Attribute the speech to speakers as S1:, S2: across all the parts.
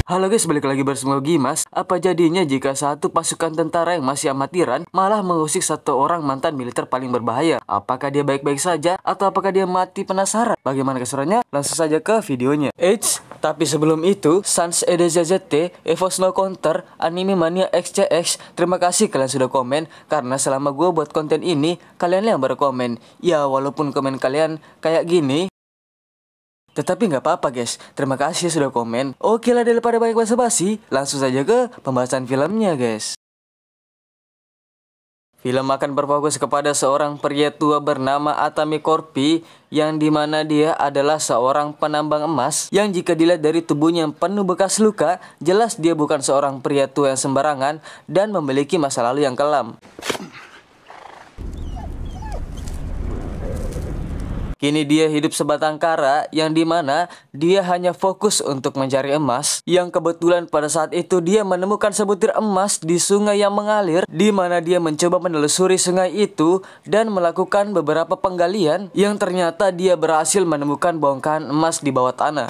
S1: Halo guys, balik lagi bersama Gimas. Apa jadinya jika satu pasukan tentara yang masih amatiran malah mengusik satu orang mantan militer paling berbahaya? Apakah dia baik-baik saja atau apakah dia mati penasaran? Bagaimana keseruannya? Langsung saja ke videonya. Eits, tapi sebelum itu, Sans EDZZT, Evos No Counter, Anime Mania XCX, terima kasih kalian sudah komen. Karena selama gue buat konten ini, kalian yang berkomen. Ya, walaupun komen kalian kayak gini, tetapi nggak apa-apa guys, terima kasih sudah komen. Oke lah, daripada banyak basa-basi, langsung saja ke pembahasan filmnya guys. Film akan berfokus kepada seorang pria tua bernama Atami Corpi, yang dimana dia adalah seorang penambang emas, yang jika dilihat dari tubuhnya yang penuh bekas luka, jelas dia bukan seorang pria tua yang sembarangan dan memiliki masa lalu yang kelam. Kini dia hidup sebatang kara yang dimana dia hanya fokus untuk mencari emas, yang kebetulan pada saat itu dia menemukan sebutir emas di sungai yang mengalir, di mana dia mencoba menelusuri sungai itu dan melakukan beberapa penggalian yang ternyata dia berhasil menemukan bongkahan emas di bawah tanah.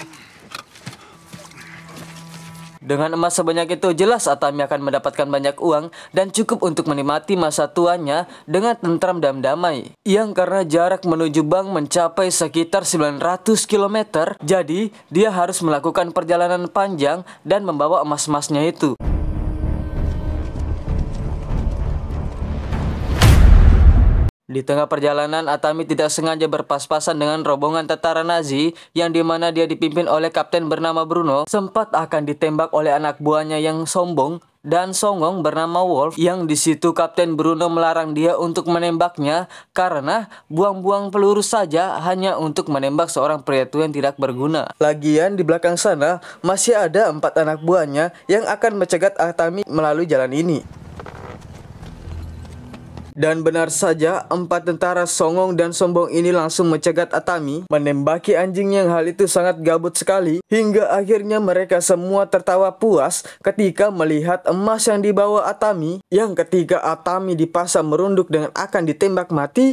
S1: Dengan emas sebanyak itu, jelas Atami akan mendapatkan banyak uang dan cukup untuk menikmati masa tuanya dengan tentram dan damai. Yang karena jarak menuju bank mencapai sekitar 900 km, jadi dia harus melakukan perjalanan panjang dan membawa emas-emasnya itu. Di tengah perjalanan, Atami tidak sengaja berpas-pasan dengan rombongan tentara Nazi yang dimana dia dipimpin oleh kapten bernama Bruno, sempat akan ditembak oleh anak buahnya yang sombong dan songong bernama Wolf, yang disitu kapten Bruno melarang dia untuk menembaknya karena buang-buang peluru saja hanya untuk menembak seorang pria tua yang tidak berguna. Lagian di belakang sana masih ada 4 anak buahnya yang akan mencegat Atami melalui jalan ini. Dan benar saja, 4 tentara songong dan sombong ini langsung mencegat Atami, menembaki anjing yang hal itu sangat gabut sekali, hingga akhirnya mereka semua tertawa puas ketika melihat emas yang dibawa Atami, yang ketika Atami dipaksa merunduk dengan akan ditembak mati.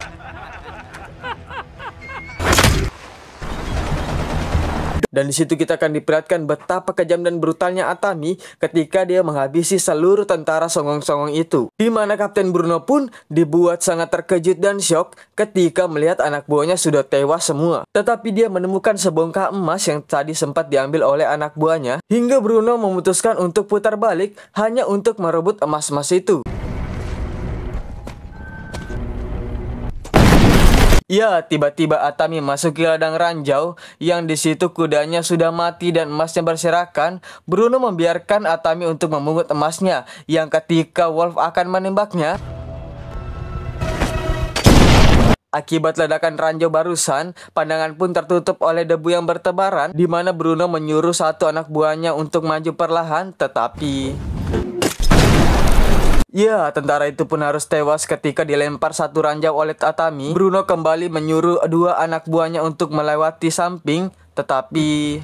S1: Dan di situ kita akan diperlihatkan betapa kejam dan brutalnya Atami ketika dia menghabisi seluruh tentara songong-songong itu. Di mana Kapten Bruno pun dibuat sangat terkejut dan syok ketika melihat anak buahnya sudah tewas semua. Tetapi dia menemukan sebongkah emas yang tadi sempat diambil oleh anak buahnya, hingga Bruno memutuskan untuk putar balik hanya untuk merebut emas-emas itu. Ya, tiba-tiba Atami masuk ke ladang ranjau yang di situ kudanya sudah mati dan emasnya berserakan. Bruno membiarkan Atami untuk memungut emasnya, yang ketika Wolf akan menembaknya, akibat ledakan ranjau barusan, pandangan pun tertutup oleh debu yang bertebaran, di mana Bruno menyuruh satu anak buahnya untuk maju perlahan, tetapi ya, tentara itu pun harus tewas ketika dilempar satu ranjau oleh Atami. Bruno kembali menyuruh 2 anak buahnya untuk melewati samping, tetapi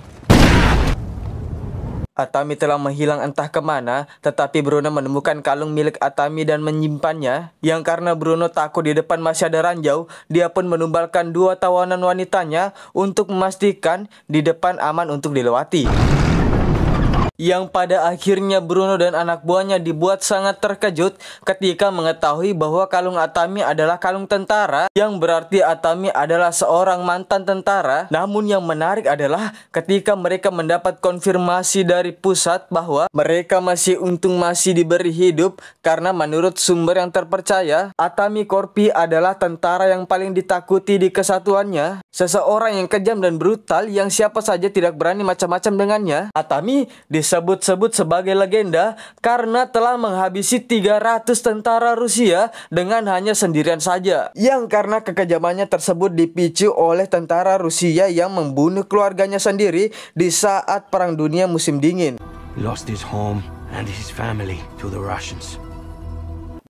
S1: Atami telah menghilang entah kemana. Tetapi Bruno menemukan kalung milik Atami dan menyimpannya, yang karena Bruno takut di depan masih ada ranjau, dia pun menumbalkan 2 tawanan wanitanya untuk memastikan di depan aman untuk dilewati. Yang pada akhirnya Bruno dan anak buahnya dibuat sangat terkejut ketika mengetahui bahwa kalung Atami adalah kalung tentara, yang berarti Atami adalah seorang mantan tentara. Namun yang menarik adalah ketika mereka mendapat konfirmasi dari pusat bahwa mereka masih diberi hidup, karena menurut sumber yang terpercaya, Atami Corpi adalah tentara yang paling ditakuti di kesatuannya, seseorang yang kejam dan brutal yang siapa saja tidak berani macam-macam dengannya. Atami disebut-sebut sebagai legenda karena telah menghabisi 300 tentara Rusia dengan hanya sendirian saja, yang karena kekejamannya tersebut dipicu oleh tentara Rusia yang membunuh keluarganya sendiri di saat Perang Dunia musim dingin.
S2: Lost his home and his family to the Russians.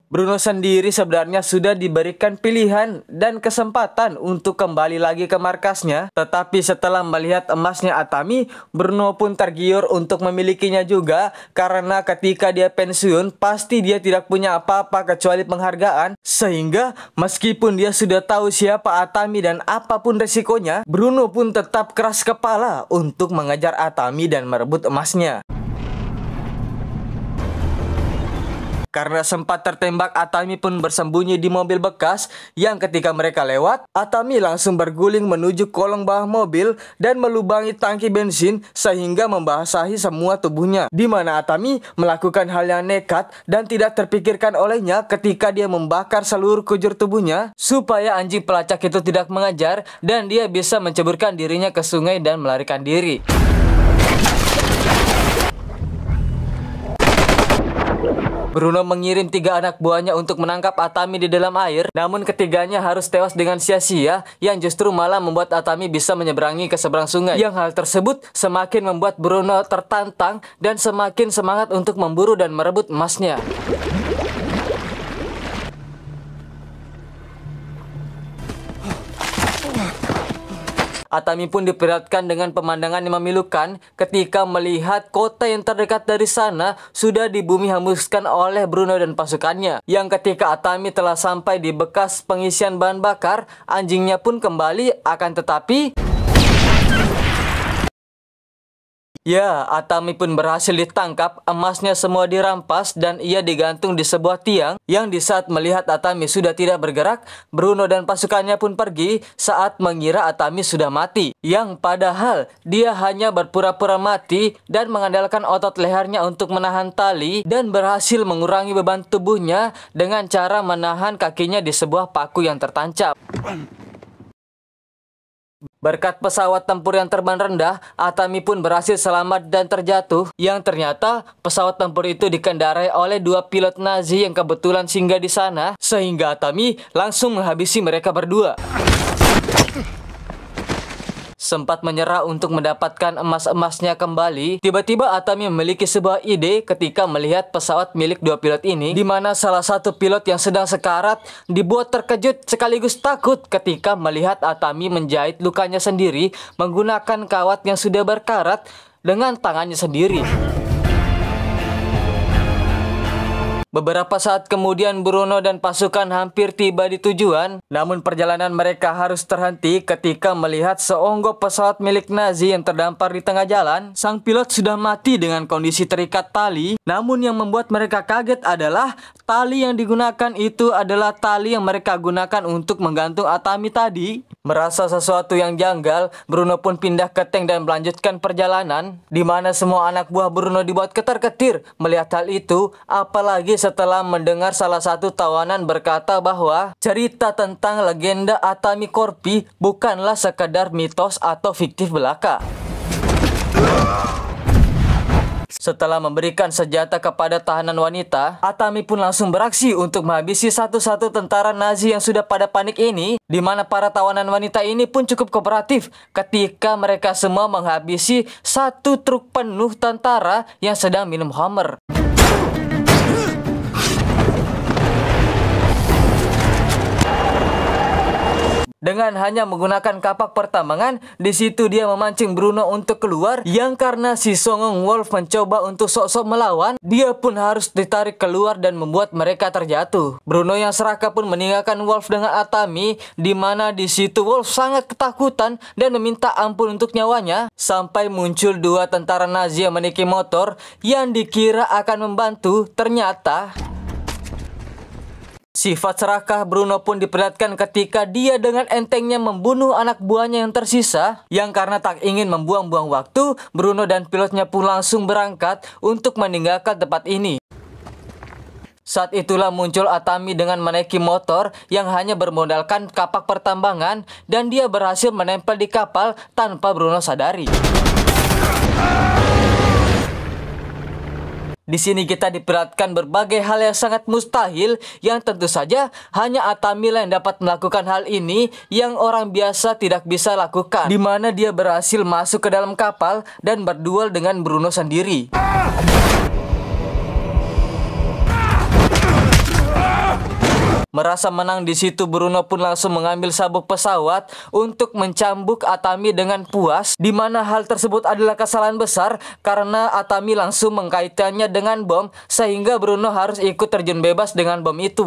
S1: Bruno sendiri sebenarnya sudah diberikan pilihan dan kesempatan untuk kembali lagi ke markasnya, tetapi setelah melihat emasnya Atami, Bruno pun tergiur untuk memilikinya juga, karena ketika dia pensiun pasti dia tidak punya apa-apa kecuali penghargaan, sehingga meskipun dia sudah tahu siapa Atami dan apapun resikonya, Bruno pun tetap keras kepala untuk mengejar Atami dan merebut emasnya. Karena sempat tertembak, Atami pun bersembunyi di mobil bekas yang ketika mereka lewat, Atami langsung berguling menuju kolong bawah mobil dan melubangi tangki bensin sehingga membasahi semua tubuhnya. Di mana Atami melakukan hal yang nekat dan tidak terpikirkan olehnya ketika dia membakar seluruh kujur tubuhnya supaya anjing pelacak itu tidak mengejar dan dia bisa menceburkan dirinya ke sungai dan melarikan diri. Bruno mengirim 3 anak buahnya untuk menangkap Atami di dalam air, namun ketiganya harus tewas dengan sia-sia yang justru malah membuat Atami bisa menyeberangi ke seberang sungai. Yang hal tersebut semakin membuat Bruno tertantang dan semakin semangat untuk memburu dan merebut emasnya. Atami pun diperlihatkan dengan pemandangan yang memilukan ketika melihat kota yang terdekat dari sana sudah dibumi hanguskan oleh Bruno dan pasukannya. Yang ketika Atami telah sampai di bekas pengisian bahan bakar, anjingnya pun kembali, akan tetapi ya, Atami pun berhasil ditangkap, emasnya semua dirampas dan ia digantung di sebuah tiang yang di saat melihat Atami sudah tidak bergerak, Bruno dan pasukannya pun pergi saat mengira Atami sudah mati. Yang padahal dia hanya berpura-pura mati dan mengandalkan otot lehernya untuk menahan tali dan berhasil mengurangi beban tubuhnya dengan cara menahan kakinya di sebuah paku yang tertancap. Berkat pesawat tempur yang terbang rendah, Atami pun berhasil selamat dan terjatuh. Yang ternyata pesawat tempur itu dikendarai oleh 2 pilot Nazi yang kebetulan singgah di sana, sehingga Atami langsung menghabisi mereka berdua. Sempat menyerah untuk mendapatkan emas-emasnya kembali, tiba-tiba Atami memiliki sebuah ide ketika melihat pesawat milik 2 pilot ini, di mana salah satu pilot yang sedang sekarat dibuat terkejut sekaligus takut ketika melihat Atami menjahit lukanya sendiri menggunakan kawat yang sudah berkarat dengan tangannya sendiri. Beberapa saat kemudian Bruno dan pasukan hampir tiba di tujuan, namun perjalanan mereka harus terhenti ketika melihat seonggok pesawat milik Nazi yang terdampar di tengah jalan. Sang pilot sudah mati dengan kondisi terikat tali, namun yang membuat mereka kaget adalah tali yang digunakan itu adalah tali yang mereka gunakan untuk menggantung Atami tadi. Merasa sesuatu yang janggal, Bruno pun pindah ke tank dan melanjutkan perjalanan, di mana semua anak buah Bruno dibuat ketar-ketir melihat hal itu, apalagi setelah mendengar salah satu tawanan berkata bahwa cerita tentang legenda Atami Corpi bukanlah sekadar mitos atau fiktif belaka. Setelah memberikan senjata kepada tahanan wanita, Atami pun langsung beraksi untuk menghabisi satu-satu tentara Nazi yang sudah pada panik ini, di mana para tawanan wanita ini pun cukup kooperatif ketika mereka semua menghabisi 1 truk penuh tentara yang sedang minum Homer. Dengan hanya menggunakan kapak pertambangan, di situ dia memancing Bruno untuk keluar, yang karena si songong Wolf mencoba untuk sok-sok melawan, dia pun harus ditarik keluar dan membuat mereka terjatuh. Bruno yang serakah pun meninggalkan Wolf dengan Atami, di mana di situ Wolf sangat ketakutan dan meminta ampun untuk nyawanya, sampai muncul 2 tentara Nazi yang menaiki motor yang dikira akan membantu. Ternyata sifat serakah Bruno pun diperlihatkan ketika dia dengan entengnya membunuh anak buahnya yang tersisa, yang karena tak ingin membuang-buang waktu, Bruno dan pilotnya pun langsung berangkat untuk meninggalkan tempat ini. Saat itulah muncul Atami dengan menaiki motor yang hanya bermodalkan kapak pertambangan, dan dia berhasil menempel di kapal tanpa Bruno sadari. Di sini kita diperlihatkan berbagai hal yang sangat mustahil yang tentu saja hanya Atami lah yang dapat melakukan hal ini yang orang biasa tidak bisa lakukan. Di mana dia berhasil masuk ke dalam kapal dan berduel dengan Bruno sendiri. Merasa menang di situ, Bruno pun langsung mengambil sabuk pesawat untuk mencambuk Atami dengan puas, di mana hal tersebut adalah kesalahan besar karena Atami langsung mengkaitannya dengan bom, sehingga Bruno harus ikut terjun bebas dengan bom itu.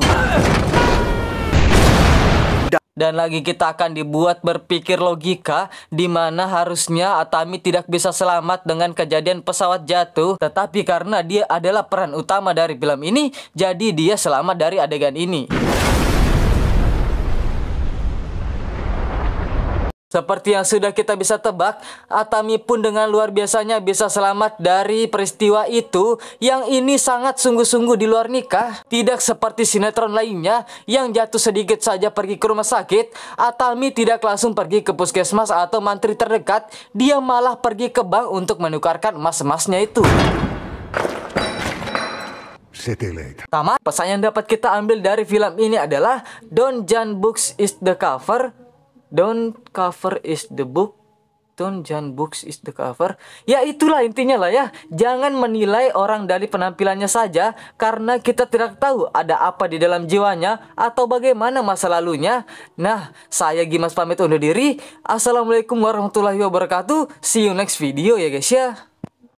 S1: Dan lagi kita akan dibuat berpikir logika di mana harusnya Atami tidak bisa selamat dengan kejadian pesawat jatuh, tetapi karena dia adalah peran utama dari film ini, jadi dia selamat dari adegan ini. Seperti yang sudah kita bisa tebak, Atami pun dengan luar biasanya bisa selamat dari peristiwa itu, yang ini sangat sungguh-sungguh di luar nikah. Tidak seperti sinetron lainnya yang jatuh sedikit saja pergi ke rumah sakit, Atami tidak langsung pergi ke puskesmas atau mantri terdekat, dia malah pergi ke bank untuk menukarkan emas-emasnya itu. Tamat, pesan yang dapat kita ambil dari film ini adalah don't judge books is the cover. Don't cover is the book. Don't judge books is the cover. Ya itulah intinya lah ya. Jangan menilai orang dari penampilannya saja, karena kita tidak tahu ada apa di dalam jiwanya atau bagaimana masa lalunya. Nah, saya Gimas pamit undur diri. Assalamualaikum warahmatullahi wabarakatuh. See you next video ya guys ya.